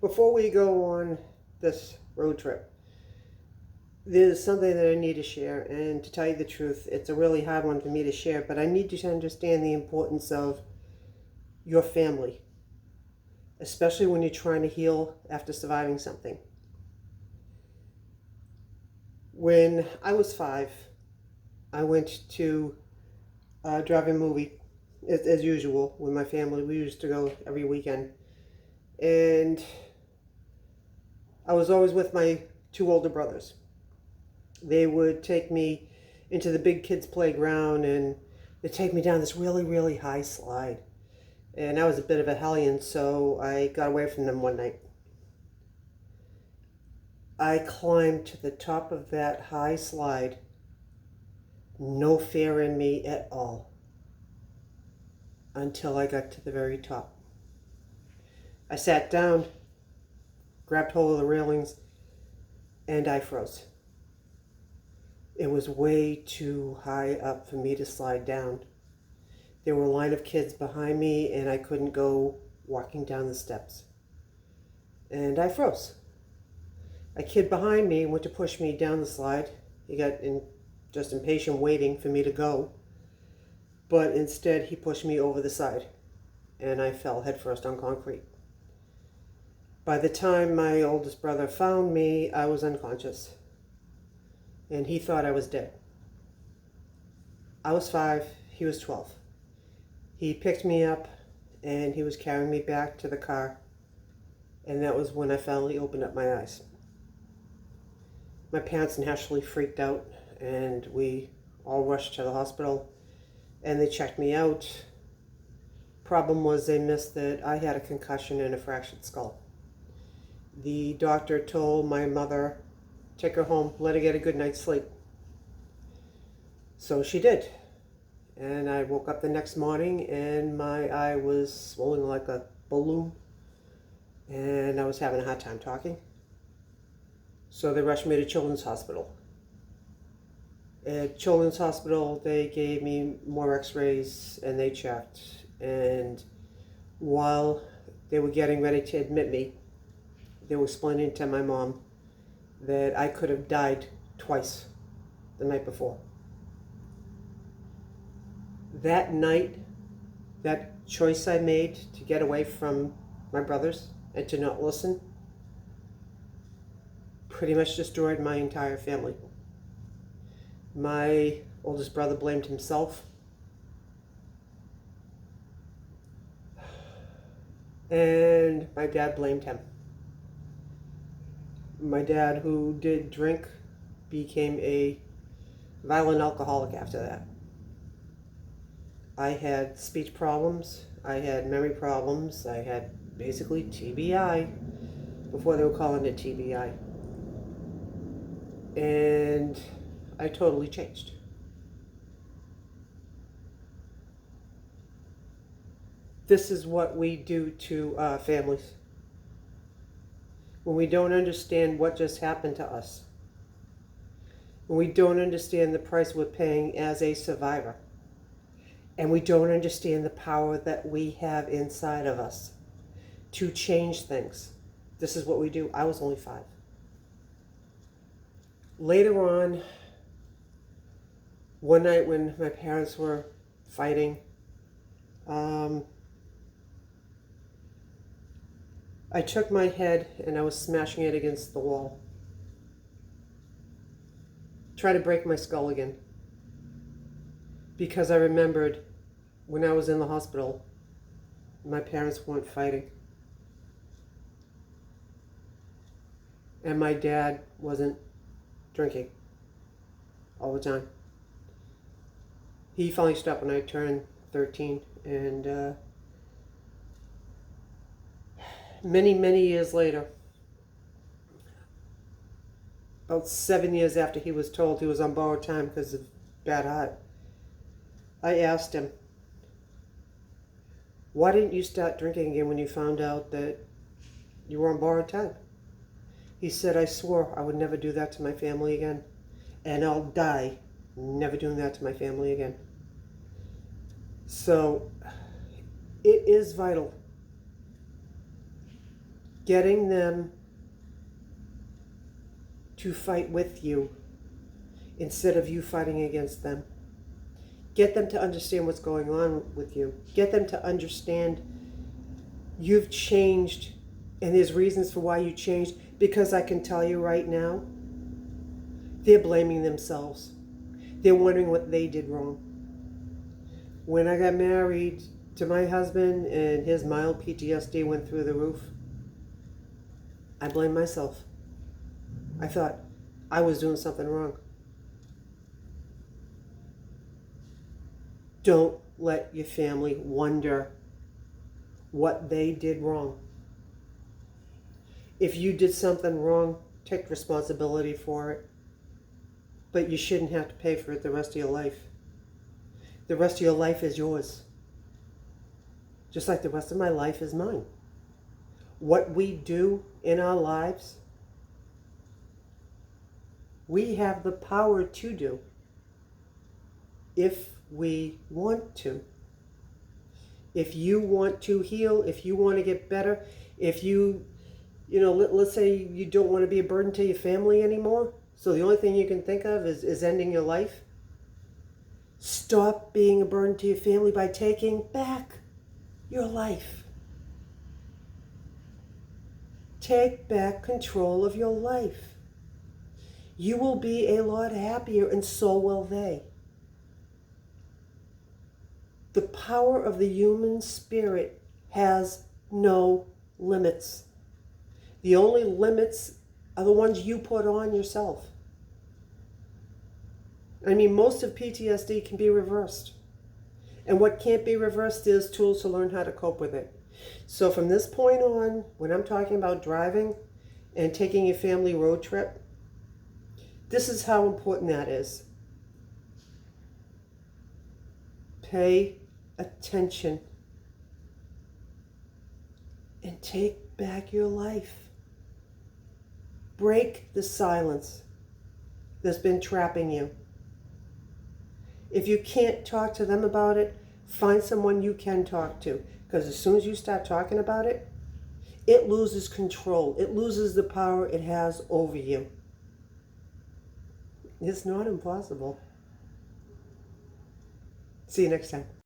Before we go on this road trip, there's something that I need to share, and to tell you the truth, it's a really hard one for me to share, but I need you to understand the importance of your family, especially when you're trying to heal after surviving something. When I was 5, I went to a drive-in movie, as usual, with my family. We used to go every weekend, and I was always with my 2 older brothers. They would take me into the big kids playground, and they'd take me down this really, really high slide. And I was a bit of a hellion, so I got away from them one night. I climbed to the top of that high slide, no fear in me at all, until I got to the very top. I sat down, grabbed hold of the railings, and I froze. It was way too high up for me to slide down. There were a line of kids behind me, and I couldn't go walking down the steps. And I froze. A kid behind me went to push me down the slide. He got just impatient waiting for me to go. But instead, he pushed me over the side, and I fell headfirst on concrete. By the time my oldest brother found me, I was unconscious, and he thought I was dead. I was 5, he was 12. He picked me up, and he was carrying me back to the car, and that was when I finally opened up my eyes. My parents naturally freaked out, and we all rushed to the hospital, and they checked me out. Problem was, they missed that I had a concussion and a fractured skull. The doctor told my mother, take her home, let her get a good night's sleep. So she did. And I woke up the next morning, and my eye was swollen like a balloon, and I was having a hard time talking. So they rushed me to Children's Hospital. At Children's Hospital, they gave me more x-rays, and they checked. And while they were getting ready to admit me, they were explaining to my mom that I could have died twice the night before. That night, that choice I made to get away from my brothers and to not listen pretty much destroyed my entire family. My oldest brother blamed himself, and my dad blamed him. My dad, who did drink, became a violent alcoholic after that. I had speech problems, I had memory problems, I had basically TBI before they were calling it TBI. And I totally changed. This is what we do to families when we don't understand what just happened to us, when we don't understand the price we're paying as a survivor, and we don't understand the power that we have inside of us to change things. This is what we do. I was only 5. Later on, one night when my parents were fighting, I took my head and I was smashing it against the wall, trying to break my skull again. Because I remembered when I was in the hospital, my parents weren't fighting. And my dad wasn't drinking all the time. He finally stopped when I turned 13, and many, many years later, about 7 years after he was told he was on borrowed time because of bad heart, I asked him, why didn't you start drinking again when you found out that you were on borrowed time? He said, I swore I would never do that to my family again, and I'll die never doing that to my family again. So it is vital getting them to fight with you instead of you fighting against them. Get them to understand what's going on with you. Get them to understand you've changed and there's reasons for why you changed, because I can tell you right now, they're blaming themselves. They're wondering what they did wrong. When I got married to my husband and his mild PTSD went through the roof, I blamed myself. I thought I was doing something wrong. Don't let your family wonder what they did wrong. If you did something wrong, take responsibility for it. But you shouldn't have to pay for it the rest of your life. The rest of your life is yours. Just like the rest of my life is mine. What we do in our lives, we have the power to do if we want to. If you want to heal, if you want to get better, if let's say you don't want to be a burden to your family anymore, so the only thing you can think of is ending your life. Stop being a burden to your family by taking back your life. Take back control of your life. You will be a lot happier, and so will they. The power of the human spirit has no limits. The only limits are the ones you put on yourself. I mean, most of PTSD can be reversed. And what can't be reversed is tools to learn how to cope with it. So from this point on, when I'm talking about driving and taking a family road trip, this is how important that is. Pay attention and take back your life. Break the silence that's been trapping you. If you can't talk to them about it, find someone you can talk to. Because as soon as you start talking about it, it loses control. It loses the power it has over you. It's not impossible. See you next time.